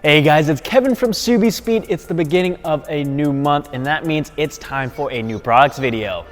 Hey guys, it's Kevin from Subispeed. It's the beginning of a new month, and that means it's time for a new products video.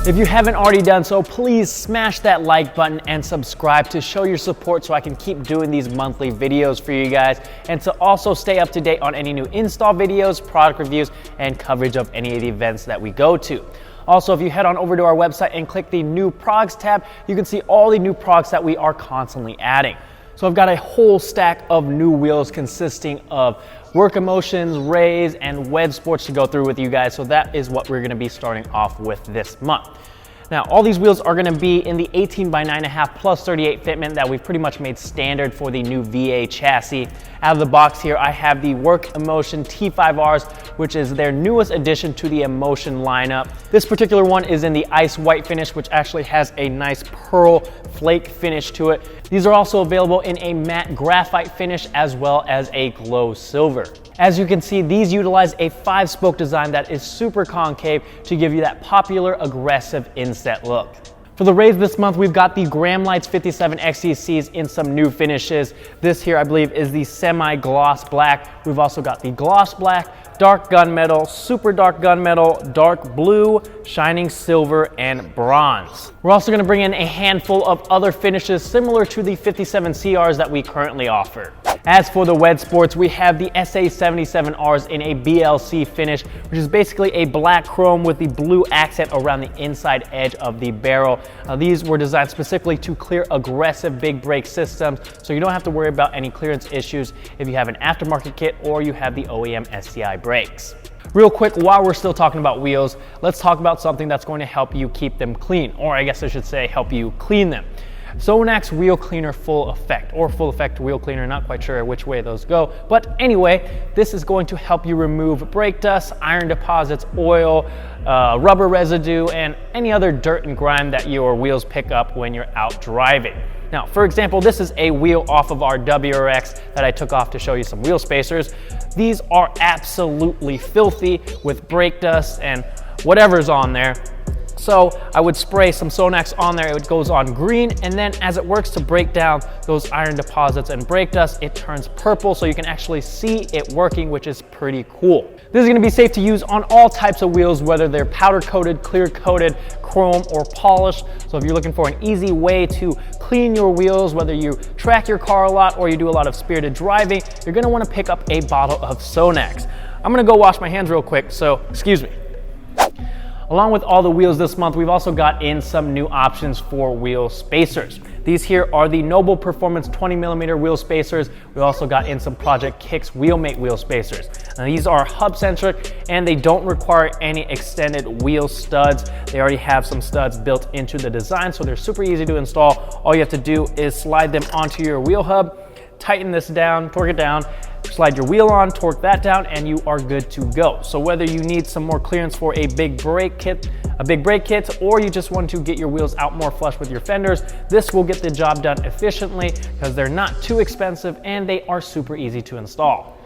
If you haven't already done so, please smash that like button and subscribe to show your support so I can keep doing these monthly videos for you guys, and to also stay up to date on any new install videos, product reviews, and coverage of any of the events that we go to. Also, if you head on over to our website and click the new products tab, you can see all the new products that we are constantly adding. So I've got a whole stack of new wheels consisting of Work Emotions, Rays, and Wedge Sports to go through with you guys. So that is what we're gonna be starting off with this month. Now, all these wheels are gonna be in the 18 by 9.5 plus 38 fitment that we've pretty much made standard for the new VA chassis. Out of the box here, I have the Work Emotion T5Rs, which is their newest addition to the Emotion lineup. This particular one is in the ice white finish, which actually has a nice pearl flake finish to it. These are also available in a matte graphite finish as well as a glow silver. As you can see, these utilize a 5-spoke design that is super concave to give you that popular aggressive inset look. For the Rays this month, we've got the Graham Lights 57 XCCs in some new finishes. This here, I believe, is the semi-gloss black. We've also got the gloss black, dark gunmetal, super dark gunmetal, dark blue, shining silver, and bronze. We're also gonna bring in a handful of other finishes similar to the 57 CRs that we currently offer. As for the Wedge Sports, we have the SA77Rs in a BLC finish, which is basically a black chrome with the blue accent around the inside edge of the barrel. These were designed specifically to clear aggressive big brake systems, so you don't have to worry about any clearance issues if you have an aftermarket kit or you have the OEM STI brakes. Real quick, while we're still talking about wheels, let's talk about something that's going to help you keep them clean, or I guess I should say help you clean them. Sonax Wheel Cleaner Full Effect, or Full Effect Wheel Cleaner, not quite sure which way those go. But anyway, this is going to help you remove brake dust, iron deposits, oil, rubber residue, and any other dirt and grime that your wheels pick up when you're out driving. Now, for example, this is a wheel off of our WRX that I took off to show you some wheel spacers. These are absolutely filthy with brake dust and whatever's on there. So I would spray some Sonax on there. It goes on green, and then as it works to break down those iron deposits and brake dust, it turns purple, so you can actually see it working, which is pretty cool. This is gonna be safe to use on all types of wheels, whether they're powder coated, clear coated, chrome, or polished. So if you're looking for an easy way to clean your wheels, whether you track your car a lot or you do a lot of spirited driving, you're gonna wanna pick up a bottle of Sonax. I'm gonna go wash my hands real quick, so excuse me. Along with all the wheels this month, we've also got in some new options for wheel spacers. These here are the Noble Performance 20mm wheel spacers. We also got in some Project Kicks Wheelmate wheel spacers. Now, these are hub-centric and they don't require any extended wheel studs. They already have some studs built into the design, so they're super easy to install. All you have to do is slide them onto your wheel hub, tighten this down, torque it down, slide your wheel on, torque that down, and you are good to go. So whether you need some more clearance for a big brake kit, or you just want to get your wheels out more flush with your fenders, this will get the job done efficiently because they're not too expensive and they are super easy to install.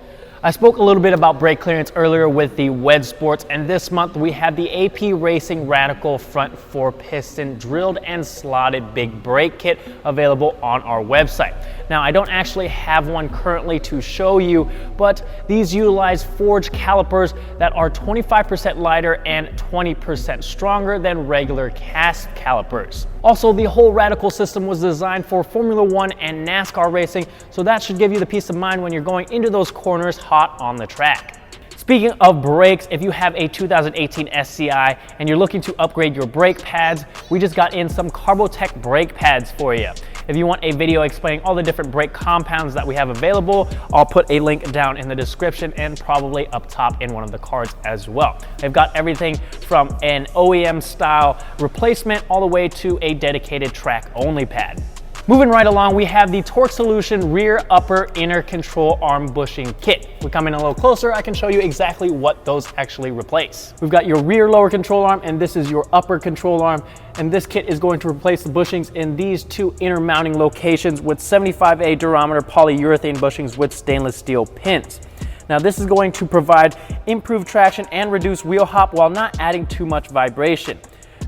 I spoke a little bit about brake clearance earlier with the Wedge Sports, and this month we have the AP Racing Radical Front 4-piston drilled and slotted big brake kit available on our website. Now, I don't actually have one currently to show you, but these utilize forged calipers that are 25% lighter and 20% stronger than regular cast calipers. Also, the whole Radical system was designed for Formula One and NASCAR racing, so that should give you the peace of mind when you're going into those corners hot on the track. Speaking of brakes, if you have a 2018 SCI and you're looking to upgrade your brake pads, we just got in some Carbotech brake pads for you. If you want a video explaining all the different brake compounds that we have available, I'll put a link down in the description and probably up top in one of the cards as well. They've got everything from an OEM style replacement all the way to a dedicated track only pad. Moving right along, we have the Torque Solution Rear Upper Inner Control Arm Bushing Kit. If we come in a little closer, I can show you exactly what those actually replace. We've got your rear lower control arm, and this is your upper control arm. And this kit is going to replace the bushings in these two inner mounting locations with 75A durometer polyurethane bushings with stainless steel pins. Now this is going to provide improved traction and reduce wheel hop while not adding too much vibration.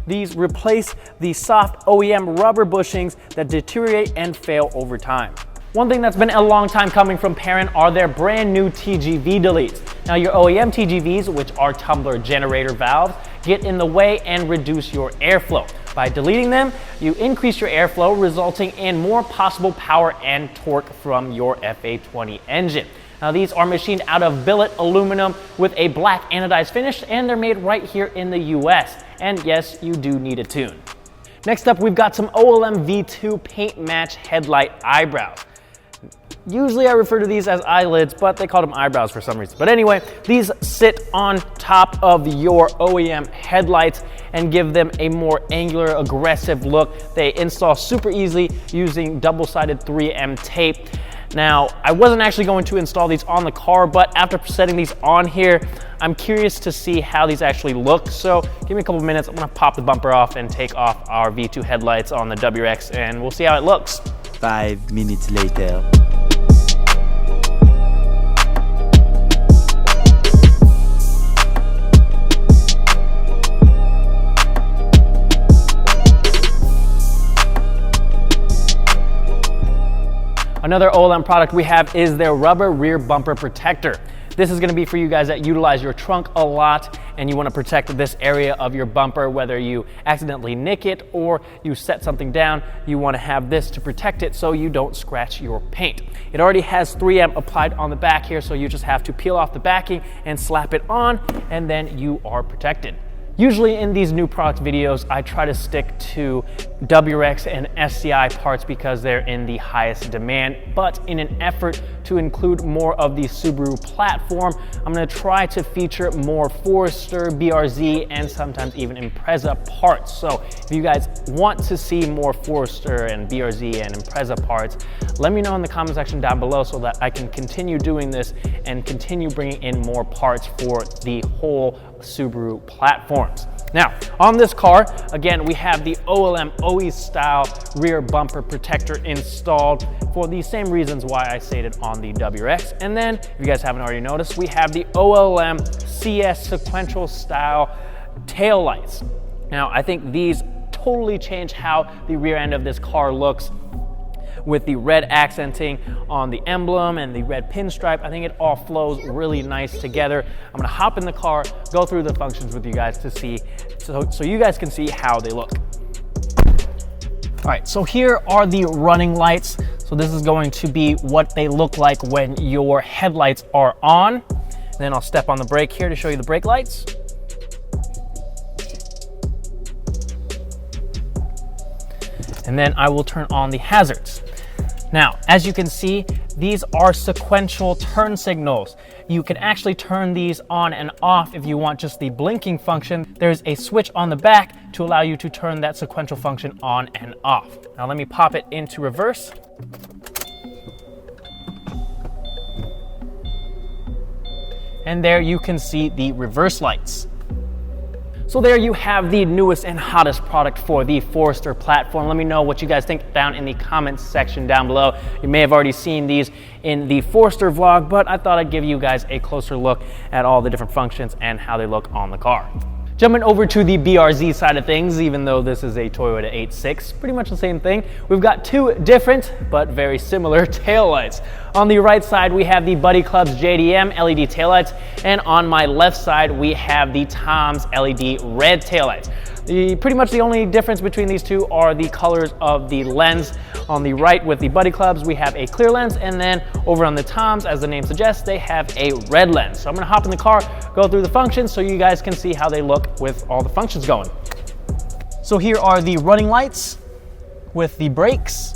These replace the soft OEM rubber bushings that deteriorate and fail over time. One thing that's been a long time coming from Perrin are their brand new TGV deletes. Now your OEM TGVs, which are tumbler generator valves, get in the way and reduce your airflow. By deleting them, you increase your airflow, resulting in more possible power and torque from your FA20 engine. Now these are machined out of billet aluminum with a black anodized finish, and they're made right here in the US. And yes, you do need a tune. Next up, we've got some OLM V2 paint match headlight eyebrows. Usually I refer to these as eyelids, but they call them eyebrows for some reason. But anyway, these sit on top of your OEM headlights and give them a more angular, aggressive look. They install super easily using double-sided 3M tape. Now, I wasn't actually going to install these on the car, but after setting these on here, I'm curious to see how these actually look. So give me a couple minutes, I'm gonna pop the bumper off and take off our V2 headlights on the WX, and we'll see how it looks. 5 minutes later. Another OLM product we have is their rubber rear bumper protector. This is gonna be for you guys that utilize your trunk a lot and you wanna protect this area of your bumper, whether you accidentally nick it or you set something down, you wanna have this to protect it so you don't scratch your paint. It already has 3M applied on the back here, so you just have to peel off the backing and slap it on, and then you are protected. Usually in these new product videos, I try to stick to WRX and SCI parts because they're in the highest demand, but in an effort to include more of the Subaru platform, I'm gonna try to feature more Forester, BRZ, and sometimes even Impreza parts. So if you guys want to see more Forester and BRZ and Impreza parts, let me know in the comment section down below so that I can continue doing this and continue bringing in more parts for the whole Subaru platforms. Now, on this car, again, we have the OLM OE style rear bumper protector installed for the same reasons why I stated on the WRX. And then, if you guys haven't already noticed, we have the OLM CS sequential style tail lights. Now, I think these totally change how the rear end of this car looks. With the red accenting on the emblem and the red pinstripe, I think it all flows really nice together. I'm gonna hop in the car, go through the functions with you guys to see, so you guys can see how they look. All right, so here are the running lights. So this is going to be what they look like when your headlights are on. Then I'll step on the brake here to show you the brake lights. And then I will turn on the hazards. Now, as you can see, these are sequential turn signals. You can actually turn these on and off if you want just the blinking function. There's a switch on the back to allow you to turn that sequential function on and off. Now let me pop it into reverse. And there you can see the reverse lights. So there you have the newest and hottest product for the Forester platform. Let me know what you guys think down in the comments section down below. You may have already seen these in the Forester vlog, but I thought I'd give you guys a closer look at all the different functions and how they look on the car. Jumping over to the BRZ side of things, even though this is a Toyota 8.6, pretty much the same thing. We've got two different but very similar taillights. On the right side, we have the Buddy Club's JDM LED taillights, and on my left side, we have the Tom's LED red taillights. Pretty much the only difference between these two are the colors of the lens. On the right with the Buddy Clubs, we have a clear lens, and then over on the Toms, as the name suggests, they have a red lens. So I'm gonna hop in the car, go through the functions so you guys can see how they look with all the functions going. So here are the running lights with the brakes.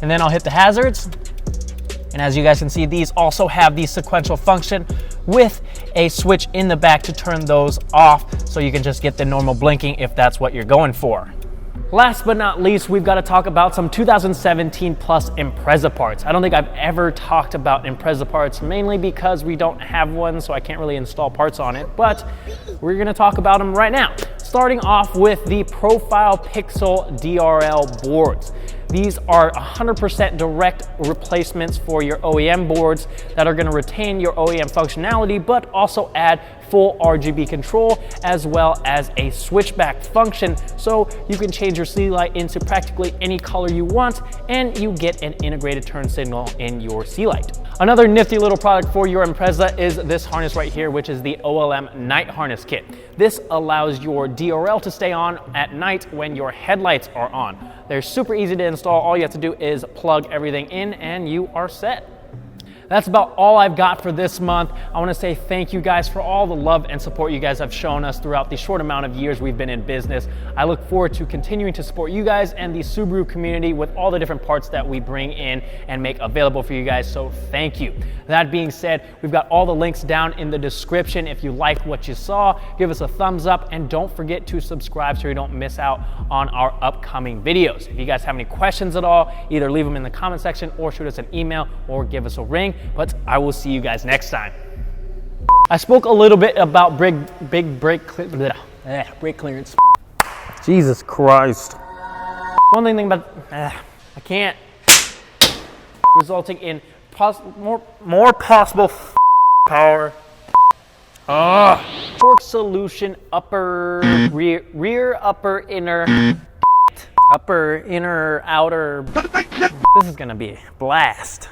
And then I'll hit the hazards. And as you guys can see, these also have the sequential function with a switch in the back to turn those off, so you can just get the normal blinking if that's what you're going for. Last but not least, we've got to talk about some 2017 plus Impreza parts. I don't think I've ever talked about Impreza parts, mainly because we don't have one, so I can't really install parts on it, but we're gonna talk about them right now. Starting off with the Profile Pixel DRL boards. These are 100% direct replacements for your OEM boards that are gonna retain your OEM functionality, but also add full RGB control as well as a switchback function, so you can change your ceiling light into practically any color you want, and you get an integrated turn signal in your ceiling light. Another nifty little product for your Impreza is this harness right here, which is the OLM Night Harness Kit. This allows your DRL to stay on at night when your headlights are on. They're super easy to install. All you have to do is plug everything in and you are set. That's about all I've got for this month. I want to say thank you guys for all the love and support you guys have shown us throughout the short amount of years we've been in business. I look forward to continuing to support you guys and the Subaru community with all the different parts that we bring in and make available for you guys, so thank you. That being said, we've got all the links down in the description. If you like what you saw, give us a thumbs up and don't forget to subscribe so you don't miss out on our upcoming videos. If you guys have any questions at all, either leave them in the comment section or shoot us an email or give us a ring. But I will see you guys next time. I spoke a little bit about big brake clearance. Jesus Christ. One thing about, I can't. Resulting in more possible power. Torque solution, upper, rear, upper, inner, upper, inner, outer. This is gonna be a blast.